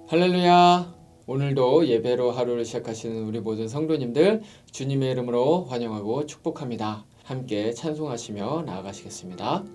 할렐루야! 오늘도 예배로 하루를 시작하시는 우리 모든 성도님들 주님의 이름으로 환영하고 축복합니다. 함께 찬송하시며 나아가시겠습니다.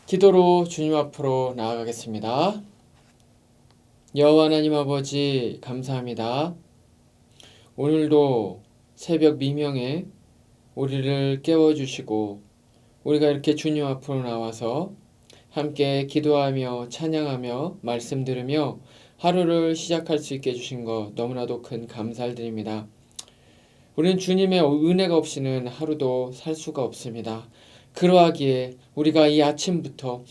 기도로 주님 앞으로 나아가겠습니다. 여호와 하나님 아버지 감사합니다. 오늘도 새벽 미명에 우리를 깨워주시고 우리가 이렇게 주님 앞으로 나와서 함께 기도하며 찬양하며 말씀 들으며 하루를 시작할 수 있게 해주신 것 너무나도 큰 감사를 드립니다. 우리는 주님의 은혜가 없이는 하루도 살 수가 없습니다. 그러하기에 우리가 이 아침부터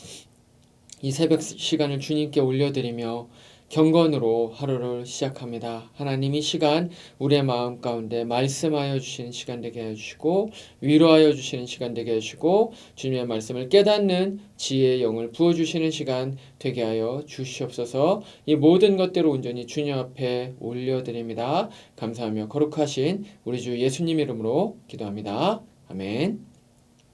이 새벽 시간을 주님께 올려드리며 경건으로 하루를 시작합니다. 하나님 이 시간 우리의 마음 가운데 말씀하여 주시는 시간 되게 해주시고 위로하여 주시는 시간 되게 해주시고 주님의 말씀을 깨닫는 지혜의 영을 부어주시는 시간 되게 하여 주시옵소서. 이 모든 것들을 온전히 주님 앞에 올려드립니다. 감사하며 거룩하신 우리 주 예수님 이름으로 기도합니다. 아멘.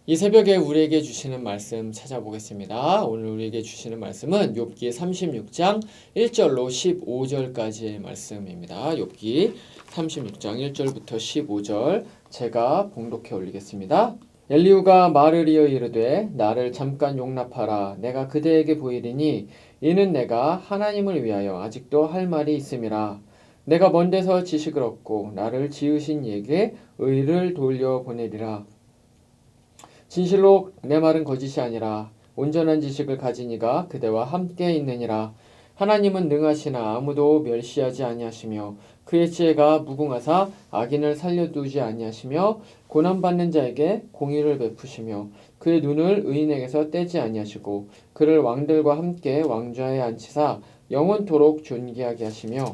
이 새벽에 우리에게 주시는 말씀 찾아보겠습니다. 오늘 우리에게 주시는 말씀은 욥기 36장 1절로 15절까지의 말씀입니다. 욥기 36장 1절부터 15절 제가 봉독해 올리겠습니다. 엘리후가 말을 이어 이르되 나를 잠깐 용납하라. 내가 그대에게 보이리니 이는 내가 하나님을 위하여 아직도 할 말이 있음이라. 내가 먼 데서 지식을 얻고 나를 지으신 이에게 의를 돌려보내리라. 진실로 내 말은 거짓이 아니라 온전한 지식을 가진 이가 그대와 함께 있느니라. 하나님은 능하시나 아무도 멸시하지 아니하시며 그의 지혜가 무궁하사 악인을 살려두지 아니하시며 고난받는 자에게 공의를 베푸시며 그의 눈을 의인에게서 떼지 아니하시고 그를 왕들과 함께 왕좌에 앉히사 영원토록 존귀하게 하시며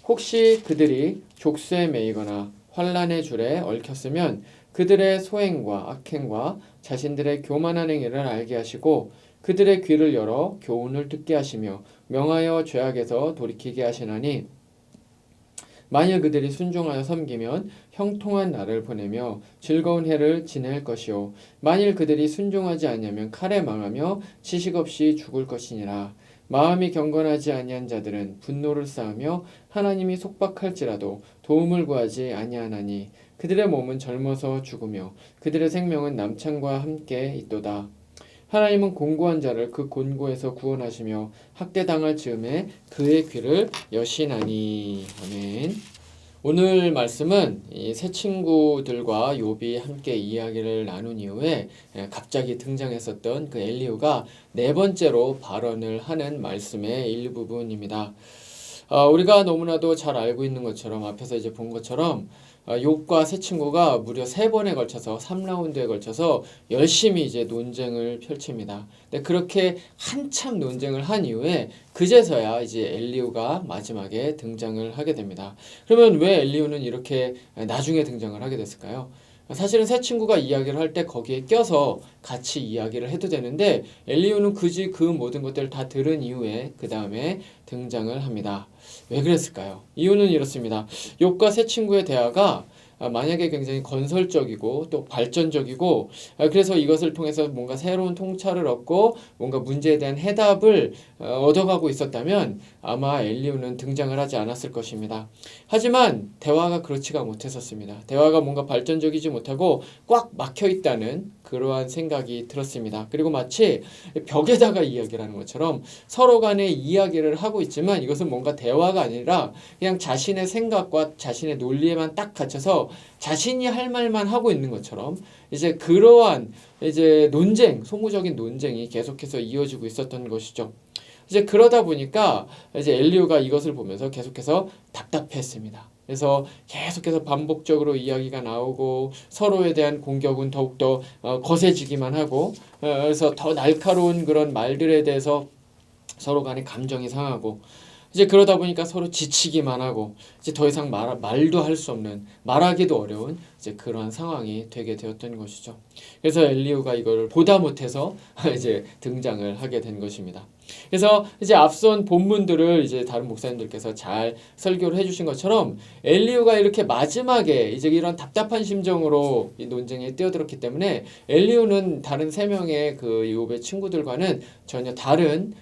혹시 그들이 족쇄에 매이거나 환난의 줄에 얽혔으면 그들의 소행과 악행과 자신들의 교만한 행위를 알게 하시고 그들의 귀를 열어 교훈을 듣게 하시며 명하여 죄악에서 돌이키게 하시나니 만일 그들이 순종하여 섬기면 형통한 날을 보내며 즐거운 해를 지낼 것이요 만일 그들이 순종하지 아니하면 칼에 망하며 지식 없이 죽을 것이니라. 마음이 경건하지 아니한 자들은 분노를 쌓으며 하나님이 속박할지라도 도움을 구하지 아니하나니 그들의 몸은 젊어서 죽으며 그들의 생명은 남창과 함께 있도다. 하나님은 곤고한 자를 그 곤고에서 구원하시며 학대당할 즈음에 그의 귀를 여시나니. 아멘. 오늘 말씀은 이 세 친구들과 욥이 함께 이야기를 나눈 이후에 갑자기 등장했었던 그 엘리후가 네 번째로 발언을 하는 말씀의 일부분입니다. 우리가 너무나도 잘 알고 있는 것처럼 앞에서 이제 본 것처럼 욥과 세 친구가 무려 3번에 걸쳐서 3라운드에 걸쳐서 열심히 이제 논쟁을 펼칩니다. 근데 그렇게 한참 논쟁을 한 이후에 그제서야 이제 엘리후가 마지막에 등장을 하게 됩니다. 그러면 왜 엘리후는 이렇게 나중에 등장을 하게 됐을까요? 사실은 세 친구가 이야기를 할 때 거기에 껴서 같이 이야기를 해도 되는데 엘리후는 굳이 그 모든 것들을 다 들은 이후에 그 다음에 등장을 합니다. 왜 그랬을까요? 이유는 이렇습니다. 욥과 세 친구의 대화가 만약에 굉장히 건설적이고 또 발전적이고 그래서 이것을 통해서 뭔가 새로운 통찰을 얻고 뭔가 문제에 대한 해답을 얻어가고 있었다면 아마 엘리후는 등장을 하지 않았을 것입니다. 하지만 대화가 그렇지가 못했었습니다. 대화가 뭔가 발전적이지 못하고 꽉 막혀있다는 그러한 생각이 들었습니다. 그리고 마치 벽에다가 이야기를 하는 것처럼 서로 간에 이야기를 하고 있지만 이것은 뭔가 대화가 아니라 그냥 자신의 생각과 자신의 논리에만 딱 갇혀서 자신이 할 말만 하고 있는 것처럼 이제 그러한 이제 논쟁, 소모적인 논쟁이 계속해서 이어지고 있었던 것이죠. 이제 그러다 보니까 이제 엘리후가 이것을 보면서 계속해서 답답했습니다. 그래서 계속해서 반복적으로 이야기가 나오고 서로에 대한 공격은 더욱더 거세지기만 하고 그래서 더 날카로운 그런 말들에 대해서 서로 간에 감정이 상하고 이제 그러다 보니까 서로 지치기만 하고 이제 더 이상 말도 할 수 없는 말하기도 어려운 이제 그런 상황이 되게 되었던 것이죠. 그래서 엘리후가 이걸 보다 못해서 이제 등장을 하게 된 것입니다. 그래서 이제 앞선 본문들을 이제 다른 목사님들께서 잘 설교를 해주신 것처럼 엘리후가 이렇게 마지막에 이제 이런 답답한 심정으로 이 논쟁에 뛰어들었기 때문에 엘리후는 다른 3명의 그 욥의 친구들과는 전혀 다른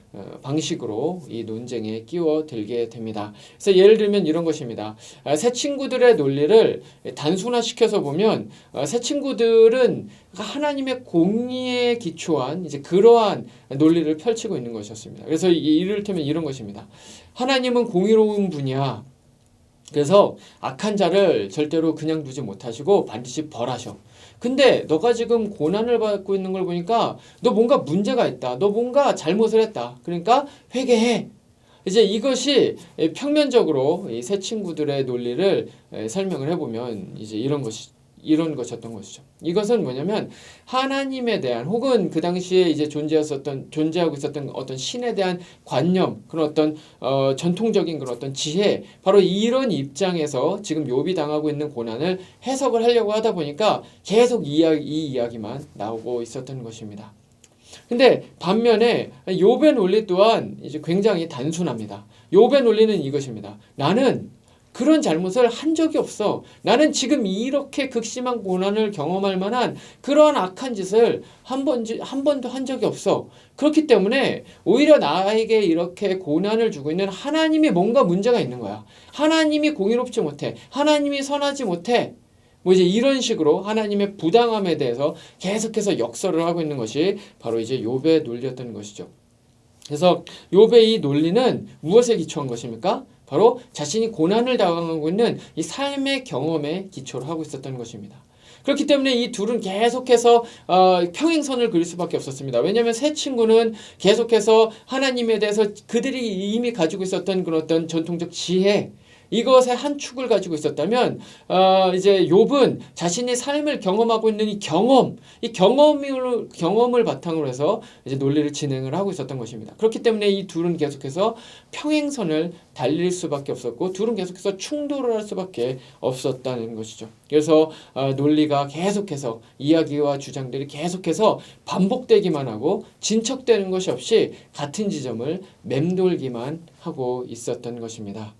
방식으로 이 논쟁에 끼워들게 됩니다. 그래서 예를 들면 이런 것입니다. 새 친구들의 논리를 단순화시켜서 보면 새 친구들은 하나님의 공의에 기초한 이제 그러한 논리를 펼치고 있는 것이었습니다. 그래서 이를테면 이런 것입니다. 하나님은 공의로운 분이야. 그래서 악한 자를 절대로 그냥 두지 못하시고 반드시 벌하셔. 근데 너가 지금 고난을 받고 있는 걸 보니까 너 뭔가 문제가 있다. 너 뭔가 잘못을 했다. 그러니까 회개해. 이제 이것이 평면적으로 이 세 친구들의 논리를 설명을 해보면 이제 이런 것이었던 것이죠. 이것은 뭐냐면 하나님에 대한 혹은 그 당시에 이제 존재하고 있었던 어떤 신에 대한 관념, 그런 어떤 전통적인 그런 어떤 지혜, 바로 이런 입장에서 지금 욥이 당하고 있는 고난을 해석을 하려고 하다 보니까 계속 이 이야기만 나오고 있었던 것입니다. 근데 반면에 욥의 논리 또한 이제 굉장히 단순합니다. 욥의 논리는 이것입니다. 나는 그런 잘못을 한 적이 없어. 나는 지금 이렇게 극심한 고난을 경험할 만한 그러한 악한 짓을 한 번도 한 적이 없어. 그렇기 때문에 오히려 나에게 이렇게 고난을 주고 있는 하나님이 뭔가 문제가 있는 거야. 하나님이 공의롭지 못해. 하나님이 선하지 못해. 뭐 이제 이런 식으로 하나님의 부당함에 대해서 계속해서 역설을 하고 있는 것이 바로 이제 욥의 논리였던 것이죠. 그래서 욥의 이 논리는 무엇에 기초한 것입니까? 바로 자신이 고난을 당하고 있는 이 삶의 경험에 기초를 하고 있었던 것입니다. 그렇기 때문에 이 둘은 계속해서 평행선을 그릴 수밖에 없었습니다. 왜냐하면 세 친구는 계속해서 하나님에 대해서 그들이 이미 가지고 있었던 그런 어떤 전통적 지혜, 이것의 한 축을 가지고 있었다면 이제 욥은 자신의 삶을 경험하고 있는 이 경험을 바탕으로 해서 이제 논리를 진행을 하고 있었던 것입니다. 그렇기 때문에 이 둘은 계속해서 평행선을 달릴 수밖에 없었고 둘은 계속해서 충돌을 할 수밖에 없었다는 것이죠. 그래서 논리가 계속해서 이야기와 주장들이 계속해서 반복되기만 하고 진척되는 것이 없이 같은 지점을 맴돌기만 하고 있었던 것입니다.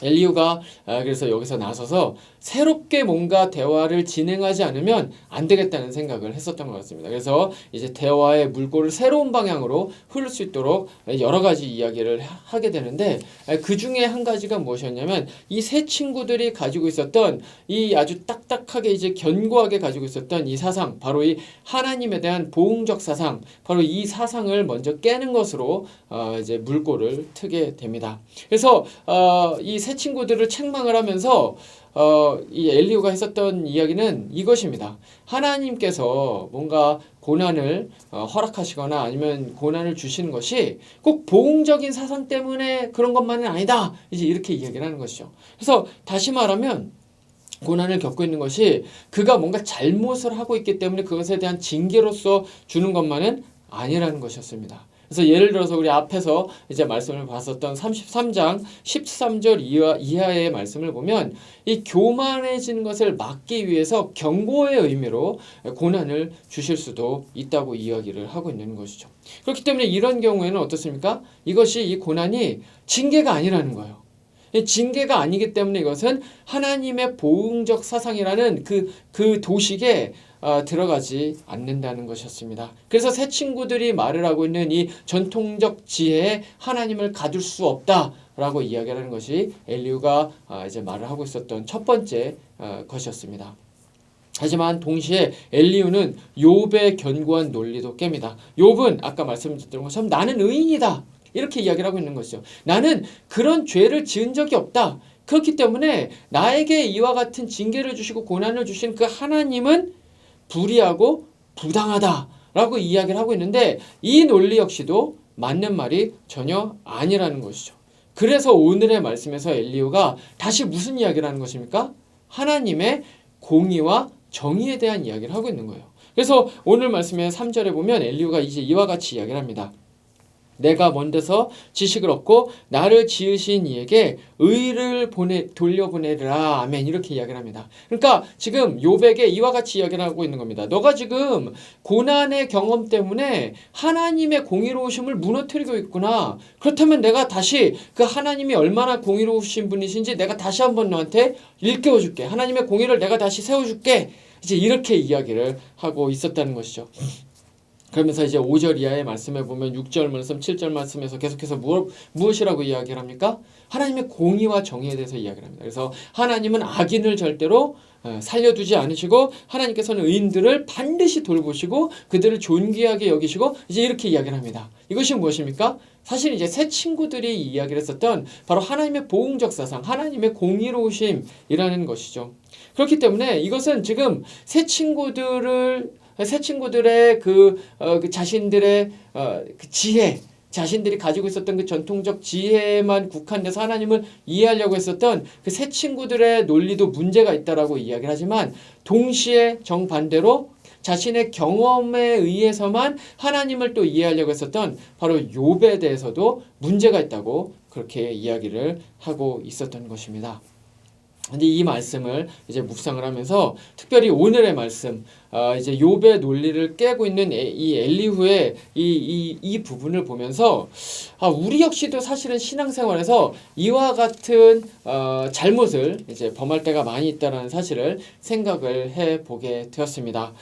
엘리후가 그래서 여기서 나서서 새롭게 뭔가 대화를 진행하지 않으면 안 되겠다는 생각을 했었던 것 같습니다. 그래서 이제 대화의 물꼬를 새로운 방향으로 흐를 수 있도록 여러 가지 이야기를 하게 되는데 그 중에 한 가지가 무엇이었냐면 이 세 친구들이 가지고 있었던 이 아주 딱딱하게 이제 견고하게 가지고 있었던 이 사상, 바로 이 하나님에 대한 보응적 사상, 바로 이 사상을 먼저 깨는 것으로 이제 물꼬를 트게 됩니다. 그래서 이 세 친구들을 책망을 하면서 이 엘리후가 했었던 이야기는 이것입니다. 하나님께서 뭔가 고난을 허락하시거나 아니면 고난을 주시는 것이 꼭 보응적인 사상 때문에 그런 것만은 아니다. 이제 이렇게 이야기를 하는 것이죠. 그래서 다시 말하면 고난을 겪고 있는 것이 그가 뭔가 잘못을 하고 있기 때문에 그것에 대한 징계로서 주는 것만은 아니라는 것이었습니다. 그래서 예를 들어서 우리 앞에서 이제 말씀을 봤었던 33장 13절 이하의 말씀을 보면 이 교만해지는 것을 막기 위해서 경고의 의미로 고난을 주실 수도 있다고 이야기를 하고 있는 것이죠. 그렇기 때문에 이런 경우에는 어떻습니까? 이것이 이 고난이 징계가 아니라는 거예요. 징계가 아니기 때문에 이것은 하나님의 보응적 사상이라는 그 도식에 들어가지 않는다는 것이었습니다. 그래서 새 친구들이 말을 하고 있는 이 전통적 지혜에 하나님을 가둘 수 없다라고 이야기를 하는 것이 엘리후가 이제 말을 하고 있었던 첫 번째 것이었습니다. 하지만 동시에 엘리후는 욥의 견고한 논리도 깹니다. 욥은 아까 말씀드렸던 것처럼 나는 의인이다. 이렇게 이야기를 하고 있는 것이죠. 나는 그런 죄를 지은 적이 없다. 그렇기 때문에 나에게 이와 같은 징계를 주시고 고난을 주신 그 하나님은 불의하고 부당하다라고 이야기를 하고 있는데 이 논리 역시도 맞는 말이 전혀 아니라는 것이죠. 그래서 오늘의 말씀에서 엘리후가 다시 무슨 이야기를 하는 것입니까? 하나님의 공의와 정의에 대한 이야기를 하고 있는 거예요. 그래서 오늘 말씀의 3절에 보면 엘리후가 이제 이와 같이 이야기를 합니다. 내가 먼 데서 지식을 얻고 나를 지으신 이에게 의를 돌려보내리라. 아멘. 이렇게 이야기를 합니다. 그러니까 지금 욥에게 이와 같이 이야기를 하고 있는 겁니다. 너가 지금 고난의 경험 때문에 하나님의 공의로우심을 무너뜨리고 있구나. 그렇다면 내가 다시 그 하나님이 얼마나 공의로우신 분이신지 내가 다시 한번 너한테 일깨워줄게. 하나님의 공의를 내가 다시 세워줄게. 이제 이렇게 이야기를 하고 있었다는 것이죠. 그러면서 이제 5절 이하의 말씀에 보면 6절 말씀, 7절 말씀에서 계속해서 무엇이라고 이야기를 합니까? 하나님의 공의와 정의에 대해서 이야기를 합니다. 그래서 하나님은 악인을 절대로 살려두지 않으시고 하나님께서는 의인들을 반드시 돌보시고 그들을 존귀하게 여기시고 이제 이렇게 이야기를 합니다. 이것이 무엇입니까? 사실 이제 새 친구들이 이야기를 했었던 바로 하나님의 보응적 사상, 하나님의 공의로우심이라는 것이죠. 그렇기 때문에 이것은 지금 새 친구들의 그 자신들의 그 지혜, 자신들이 가지고 있었던 그 전통적 지혜에만 국한돼서 하나님을 이해하려고 했었던 그 새 친구들의 논리도 문제가 있다라고 이야기를 하지만 동시에 정반대로 자신의 경험에 의해서만 하나님을 또 이해하려고 했었던 바로 욥에 대해서도 문제가 있다고 그렇게 이야기를 하고 있었던 것입니다. 근데 이 말씀을 이제 묵상을 하면서 특별히 오늘의 말씀, 이제 욥의 논리를 깨고 있는 이 엘리후의 이 부분을 보면서 우리 역시도 사실은 신앙생활에서 이와 같은 잘못을 이제 범할 때가 많이 있다는 사실을 생각을 해보게 되었습니다.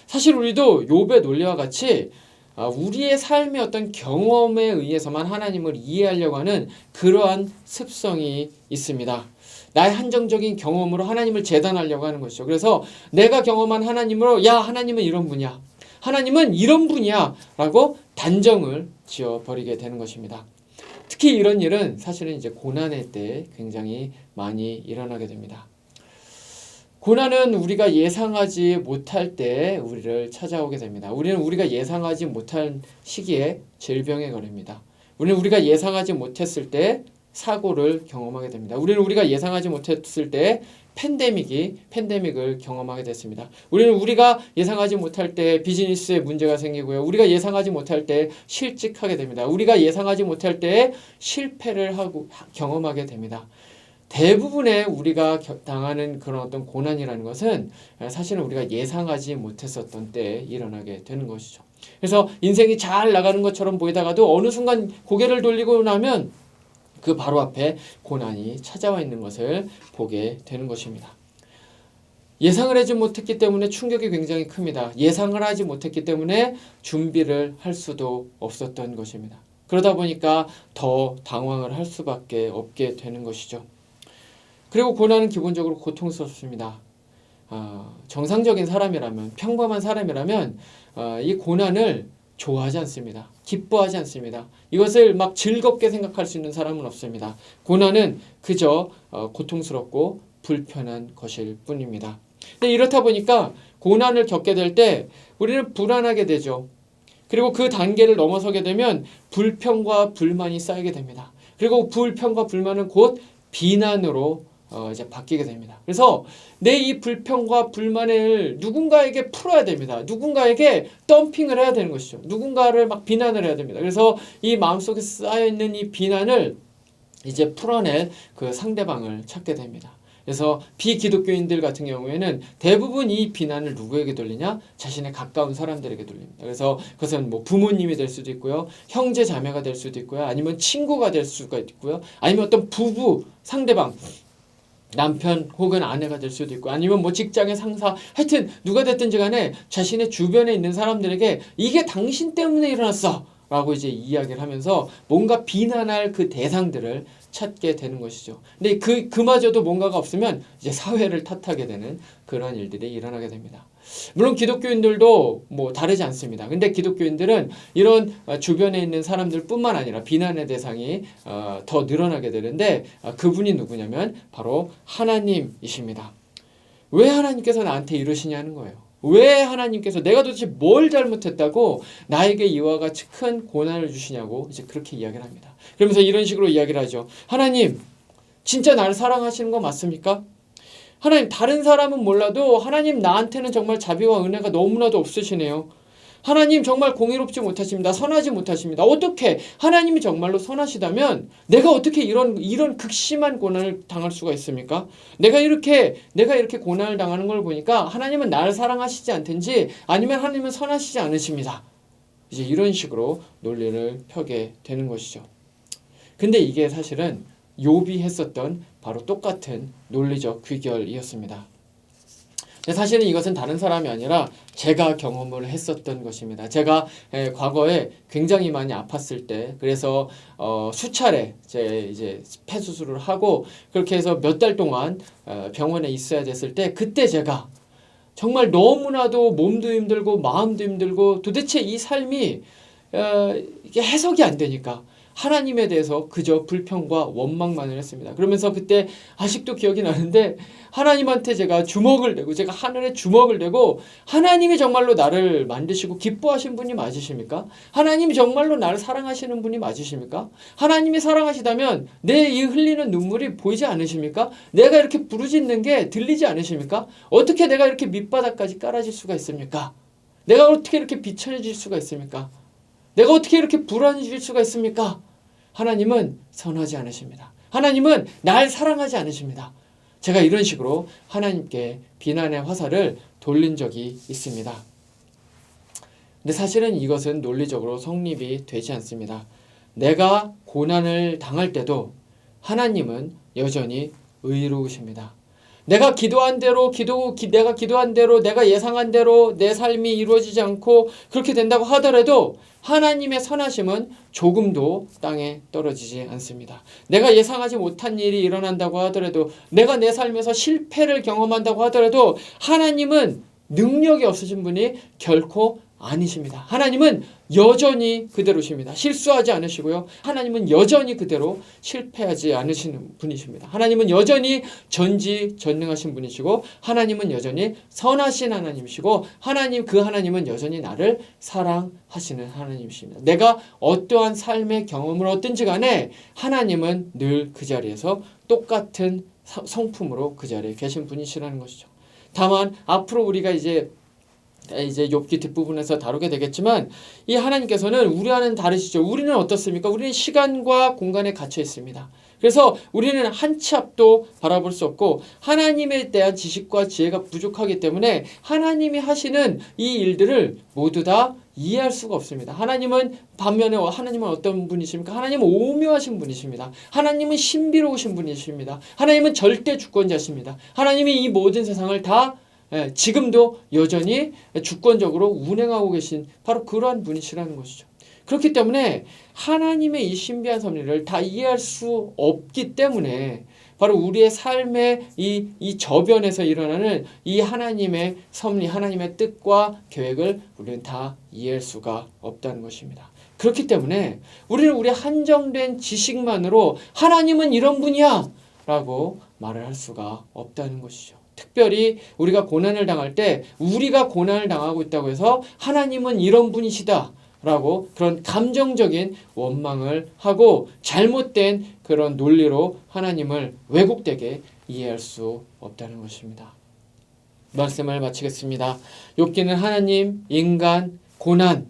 사실 우리도 욥의 논리와 같이 우리의 삶의 어떤 경험에 의해서만 하나님을 이해하려고 하는 그러한 습성이 있습니다. 나의 한정적인 경험으로 하나님을 재단하려고 하는 것이죠. 그래서 내가 경험한 하나님으로 야, 하나님은 이런 분이야. 하나님은 이런 분이야. 라고 단정을 지어버리게 되는 것입니다. 특히 이런 일은 사실은 이제 고난의 때 굉장히 많이 일어나게 됩니다. 고난은 우리가 예상하지 못할 때 우리를 찾아오게 됩니다. 우리는 우리가 예상하지 못한 시기에 질병에 걸립니다. 우리는 우리가 예상하지 못했을 때 사고를 경험하게 됩니다. 우리는 우리가 예상하지 못했을 때 팬데믹을 경험하게 됐습니다. 우리는 우리가 예상하지 못할 때 비즈니스에 문제가 생기고요. 우리가 예상하지 못할 때 실직하게 됩니다. 우리가 예상하지 못할 때 실패를 경험하게 됩니다. 대부분의 우리가 당하는 그런 어떤 고난이라는 것은 사실은 우리가 예상하지 못했었던 때에 일어나게 되는 것이죠. 그래서 인생이 잘 나가는 것처럼 보이다가도 어느 순간 고개를 돌리고 나면 그 바로 앞에 고난이 찾아와 있는 것을 보게 되는 것입니다. 예상을 하지 못했기 때문에 충격이 굉장히 큽니다. 예상을 하지 못했기 때문에 준비를 할 수도 없었던 것입니다. 그러다 보니까 더 당황을 할 수밖에 없게 되는 것이죠. 그리고 고난은 기본적으로 고통스럽습니다. 정상적인 사람이라면, 평범한 사람이라면 이 고난을 좋아하지 않습니다. 기뻐하지 않습니다. 이것을 막 즐겁게 생각할 수 있는 사람은 없습니다. 고난은 그저 고통스럽고 불편한 것일 뿐입니다. 근데 이렇다 보니까 고난을 겪게 될 때 우리는 불안하게 되죠. 그리고 그 단계를 넘어서게 되면 불평과 불만이 쌓이게 됩니다. 그리고 불평과 불만은 곧 비난으로 이제 바뀌게 됩니다. 그래서 내 이 불평과 불만을 누군가에게 풀어야 됩니다. 누군가에게 덤핑을 해야 되는 것이죠. 누군가를 막 비난을 해야 됩니다. 그래서 이 마음속에 쌓여있는 이 비난을 이제 풀어낼 그 상대방을 찾게 됩니다. 그래서 비기독교인들 같은 경우에는 대부분 이 비난을 누구에게 돌리냐? 자신의 가까운 사람들에게 돌립니다. 그래서 그것은 뭐 부모님이 될 수도 있고요. 형제 자매가 될 수도 있고요. 아니면 친구가 될 수가 있고요. 아니면 어떤 부부, 상대방, 남편 혹은 아내가 될 수도 있고 아니면 뭐 직장의 상사 하여튼 누가 됐든지 간에 자신의 주변에 있는 사람들에게 이게 당신 때문에 일어났어 라고 이제 이야기를 하면서 뭔가 비난할 그 대상들을 찾게 되는 것이죠. 근데 그마저도 뭔가가 없으면 이제 사회를 탓하게 되는 그런 일들이 일어나게 됩니다. 물론 기독교인들도 뭐 다르지 않습니다. 근데 기독교인들은 이런 주변에 있는 사람들뿐만 아니라 비난의 대상이 더 늘어나게 되는데 그분이 누구냐면 바로 하나님이십니다. 왜 하나님께서 나한테 이러시냐는 거예요. 왜 하나님께서 내가 도대체 뭘 잘못했다고 나에게 이와 같이 큰 고난을 주시냐고 이제 그렇게 이야기를 합니다. 그러면서 이런 식으로 이야기를 하죠. 하나님, 진짜 나를 사랑하시는 거 맞습니까? 하나님, 다른 사람은 몰라도 하나님 나한테는 정말 자비와 은혜가 너무나도 없으시네요. 하나님 정말 공의롭지 못하십니다. 선하지 못하십니다. 어떻게 하나님이 정말로 선하시다면 내가 어떻게 이런 극심한 고난을 당할 수가 있습니까? 내가 이렇게 고난을 당하는 걸 보니까 하나님은 나를 사랑하시지 않든지 아니면 하나님은 선하시지 않으십니다. 이제 이런 식으로 논리를 펴게 되는 것이죠. 근데 이게 사실은 욥이 했었던 바로 똑같은 논리적 귀결이었습니다. 사실은 이것은 다른 사람이 아니라 제가 경험을 했었던 것입니다. 제가 과거에 굉장히 많이 아팠을 때 그래서 수차례 이제 폐수술을 하고 그렇게 해서 몇 달 동안 병원에 있어야 됐을 때 그때 제가 정말 너무나도 몸도 힘들고 마음도 힘들고 도대체 이 삶이 이게 해석이 안 되니까 하나님에 대해서 그저 불평과 원망만을 했습니다. 그러면서 그때 아직도 기억이 나는데 하나님한테 제가 하늘에 주먹을 대고 하나님이 정말로 나를 만드시고 기뻐하신 분이 맞으십니까? 하나님이 정말로 나를 사랑하시는 분이 맞으십니까? 하나님이 사랑하시다면 내 이 흘리는 눈물이 보이지 않으십니까? 내가 이렇게 부르짖는 게 들리지 않으십니까? 어떻게 내가 이렇게 밑바닥까지 깔아질 수가 있습니까? 내가 어떻게 이렇게 비천해질 수가 있습니까? 내가 어떻게 이렇게 불안해질 수가 있습니까? 하나님은 선하지 않으십니다. 하나님은 날 사랑하지 않으십니다. 제가 이런 식으로 하나님께 비난의 화살을 돌린 적이 있습니다. 근데 사실은 이것은 논리적으로 성립이 되지 않습니다. 내가 고난을 당할 때도 하나님은 여전히 의로우십니다. 내가 기도한 대로 내가 기도한 대로 내가 예상한 대로 내 삶이 이루어지지 않고 그렇게 된다고 하더라도 하나님의 선하심은 조금도 땅에 떨어지지 않습니다. 내가 예상하지 못한 일이 일어난다고 하더라도 내가 내 삶에서 실패를 경험한다고 하더라도 하나님은 능력이 없으신 분이 결코 아니십니다. 하나님은 여전히 그대로십니다. 실수하지 않으시고요. 하나님은 여전히 그대로 실패하지 않으시는 분이십니다. 하나님은 여전히 전지전능하신 분이시고 하나님은 여전히 선하신 하나님이시고 그 하나님은 여전히 나를 사랑하시는 하나님이십니다. 내가 어떠한 삶의 경험을 얻든지 간에 하나님은 늘 그 자리에서 똑같은 성품으로 그 자리에 계신 분이시라는 것이죠. 다만 앞으로 우리가 이제 욥기 뒷부분에서 다루게 되겠지만 이 하나님께서는 우리와는 다르시죠. 우리는 어떻습니까? 우리는 시간과 공간에 갇혀 있습니다. 그래서 우리는 한 치 앞도 바라볼 수 없고 하나님에 대한 지식과 지혜가 부족하기 때문에 하나님이 하시는 이 일들을 모두 다 이해할 수가 없습니다. 반면에 하나님은 어떤 분이십니까? 하나님은 오묘하신 분이십니다. 하나님은 신비로우신 분이십니다. 하나님은 절대 주권자십니다. 하나님이 이 모든 세상을 다 지금도 여전히 주권적으로 운행하고 계신 바로 그러한 분이시라는 것이죠. 그렇기 때문에 하나님의 이 신비한 섭리를 다 이해할 수 없기 때문에 바로 우리의 삶의 이 저변에서 일어나는 이 하나님의 섭리, 하나님의 뜻과 계획을 우리는 다 이해할 수가 없다는 것입니다. 그렇기 때문에 우리는 우리 한정된 지식만으로 하나님은 이런 분이야 라고 말을 할 수가 없다는 것이죠. 특별히 우리가 고난을 당할 때 우리가 고난을 당하고 있다고 해서 하나님은 이런 분이시다 라고 그런 감정적인 원망을 하고 잘못된 그런 논리로 하나님을 왜곡되게 이해할 수 없다는 것입니다. 말씀을 마치겠습니다. 욥기는 하나님, 인간, 고난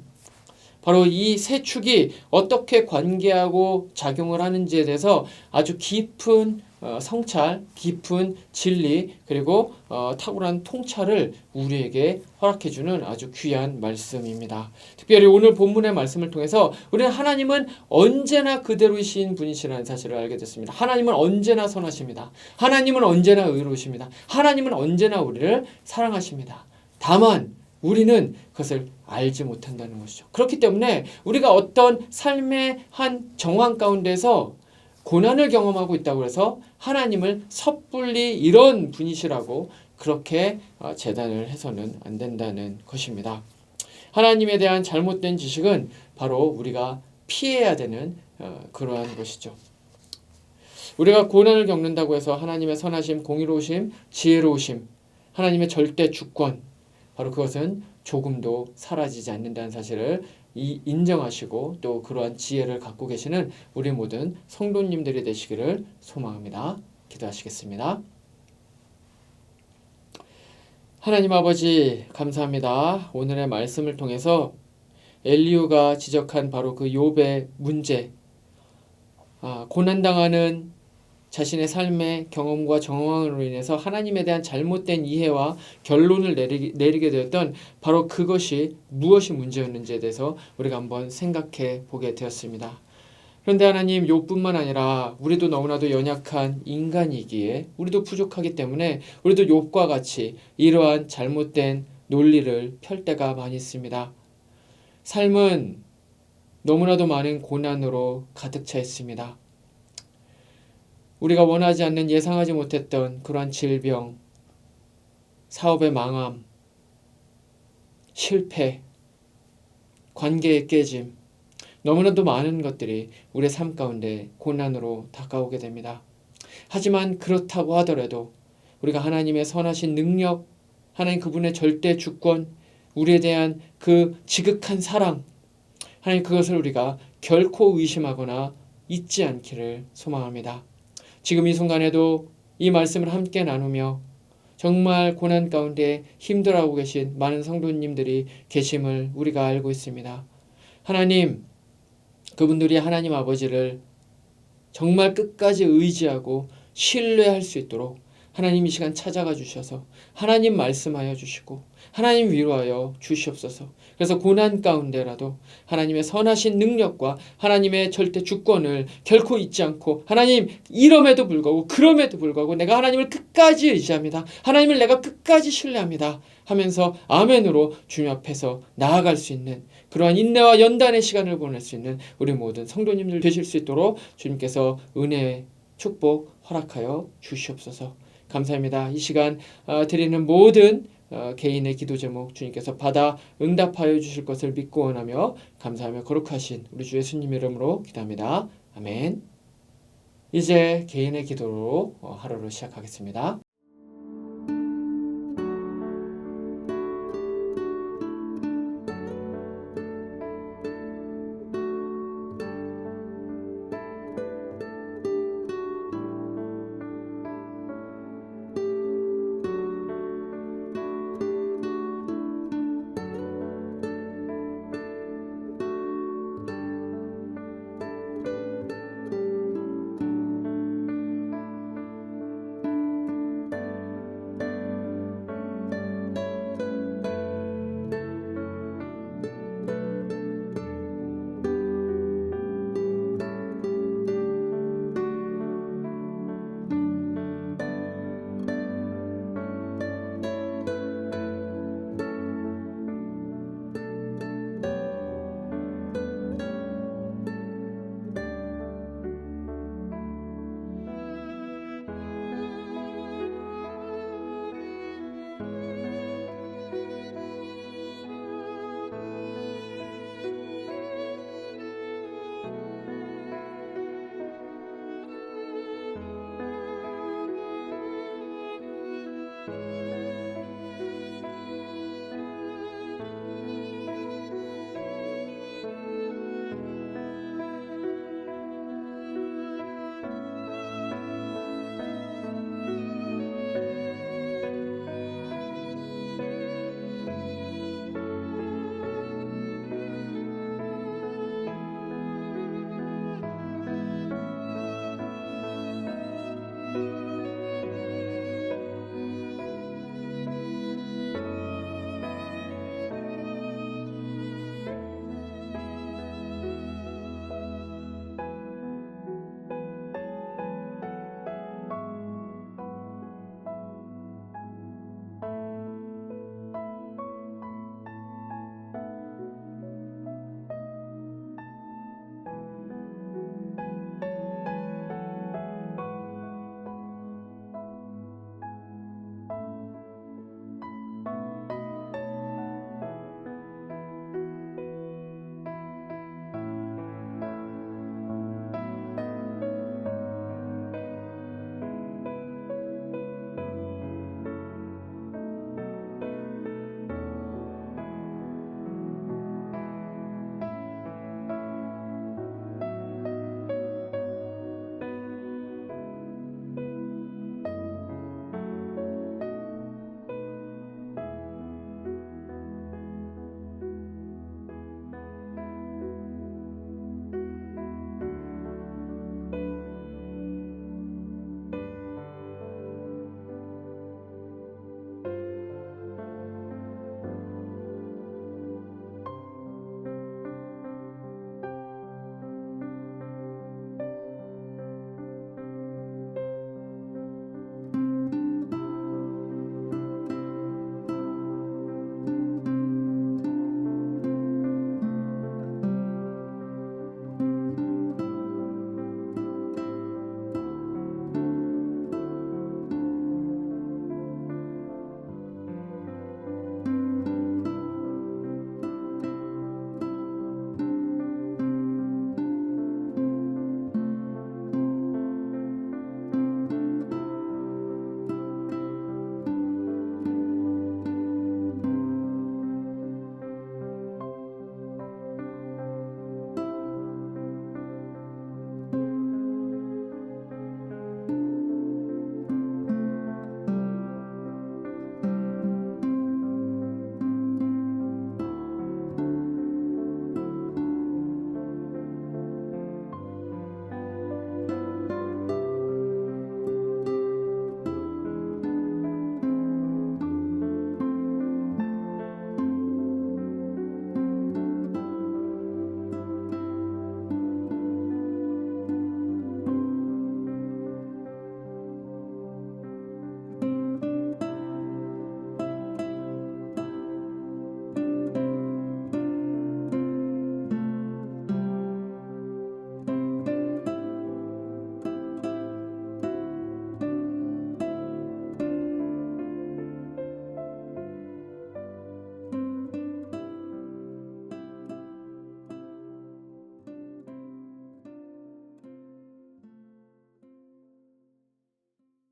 바로 이 세 축이 어떻게 관계하고 작용을 하는지에 대해서 아주 깊은 성찰, 깊은 진리 그리고 탁월한 통찰을 우리에게 허락해주는 아주 귀한 말씀입니다. 특별히 오늘 본문의 말씀을 통해서 우리는 하나님은 언제나 그대로이신 분이시라는 사실을 알게 됐습니다. 하나님은 언제나 선하십니다. 하나님은 언제나 의로우십니다. 하나님은 언제나 우리를 사랑하십니다. 다만 우리는 그것을 알지 못한다는 것이죠. 그렇기 때문에 우리가 어떤 삶의 한 정황 가운데서 고난을 경험하고 있다고 해서 하나님을 섣불리 이런 분이시라고 그렇게 재단을 해서는 안 된다는 것입니다. 하나님에 대한 잘못된 지식은 바로 우리가 피해야 되는 그러한 것이죠. 우리가 고난을 겪는다고 해서 하나님의 선하심, 공의로우심, 지혜로우심, 하나님의 절대 주권 바로 그것은 조금도 사라지지 않는다는 사실을 인정하시고 또 그러한 지혜를 갖고 계시는 우리 모든 성도님들이 되시기를 소망합니다. 기도하시겠습니다. 하나님 아버지 감사합니다. 오늘의 말씀을 통해서 엘리후가 지적한 바로 그 욥의 문제, 고난당하는 자신의 삶의 경험과 정황으로 인해서 하나님에 대한 잘못된 이해와 결론을 내리게 되었던 바로 그것이 무엇이 문제였는지에 대해서 우리가 한번 생각해 보게 되었습니다. 그런데 하나님, 욥뿐만 아니라 우리도 너무나도 연약한 인간이기에 우리도 부족하기 때문에 우리도 욥과 같이 이러한 잘못된 논리를 펼 때가 많이 있습니다. 삶은 너무나도 많은 고난으로 가득 차 있습니다. 우리가 원하지 않는 예상하지 못했던 그러한 질병, 사업의 망함, 실패, 관계의 깨짐, 너무나도 많은 것들이 우리의 삶 가운데 고난으로 다가오게 됩니다. 하지만 그렇다고 하더라도 우리가 하나님의 선하신 능력, 하나님 그분의 절대 주권, 우리에 대한 그 지극한 사랑, 하나님 그것을 우리가 결코 의심하거나 잊지 않기를 소망합니다. 지금 이 순간에도 이 말씀을 함께 나누며 정말 고난 가운데 힘들어하고 계신 많은 성도님들이 계심을 우리가 알고 있습니다. 하나님, 그분들이 하나님 아버지를 정말 끝까지 의지하고 신뢰할 수 있도록 하나님 이 시간 찾아가 주셔서 하나님 말씀하여 주시고 하나님 위로하여 주시옵소서. 그래서 고난 가운데라도 하나님의 선하신 능력과 하나님의 절대 주권을 결코 잊지 않고 하나님 이럼에도 불구하고 그럼에도 불구하고 내가 하나님을 끝까지 의지합니다. 하나님을 내가 끝까지 신뢰합니다. 하면서 아멘으로 주님 앞에서 나아갈 수 있는 그러한 인내와 연단의 시간을 보낼 수 있는 우리 모든 성도님들 되실 수 있도록 주님께서 은혜의 축복 허락하여 주시옵소서. 감사합니다. 이 시간 드리는 모든 개인의 기도 제목 주님께서 받아 응답하여 주실 것을 믿고 원하며 감사하며 거룩하신 우리 주 예수님 이름으로 기도합니다. 아멘. 이제 개인의 기도로 하루를 시작하겠습니다.